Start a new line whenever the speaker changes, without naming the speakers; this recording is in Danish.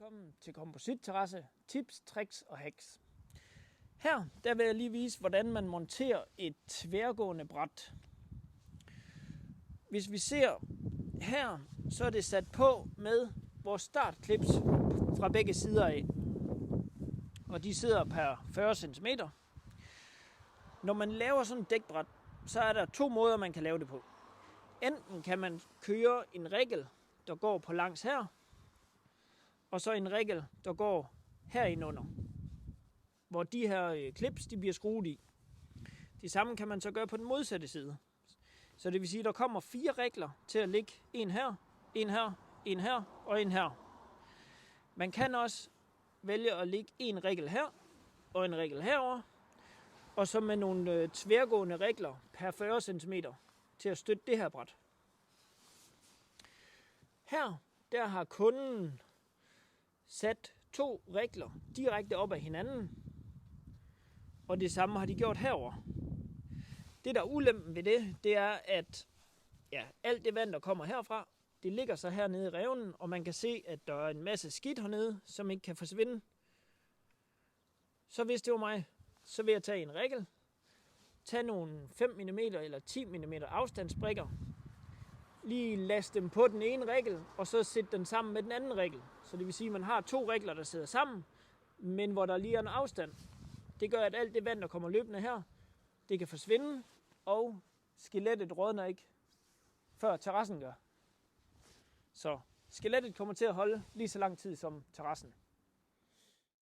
Velkommen til Kompositterrasse, tips, tricks og hacks. Her der vil jeg lige vise, hvordan man monterer et tværgående bræt. Hvis vi ser her, så er det sat på med vores startklips fra begge sider af. Og de sidder per 40 cm. Når man laver sådan et dækbræt, så er der to måder, man kan lave det på. Enten kan man køre en regel, der går på langs her, og så en regel, der går herindunder, hvor de her clips de bliver skruet i. Det samme kan man så gøre på den modsatte side. Så det vil sige, at der kommer 4 regler til at ligge en her, en her, en her og en her. Man kan også vælge at lægge en regel her og en regel herover, og så med nogle tværgående regler per 40 cm til at støtte det her bræt. Her der har kunden sat 2 regler direkte op ad hinanden, og det samme har de gjort herover. Det der er ulempen ved det er, at alt det vand, der kommer herfra, det ligger så hernede i revnen, og man kan se, at der er en masse skidt hernede, som ikke kan forsvinde. Så hvis det var mig, så vil jeg tage en regel, tage nogle 5 mm eller 10 mm afstandsbrikker, lige laste dem på den ene regel, og så sætte den sammen med den anden regel. Så det vil sige, at man har 2 regler, der sidder sammen, men hvor der lige er en afstand. Det gør, at alt det vand, der kommer løbende her, det kan forsvinde, og skelettet rådner ikke, før terrassen gør. Så skelettet kommer til at holde lige så lang tid som terrassen.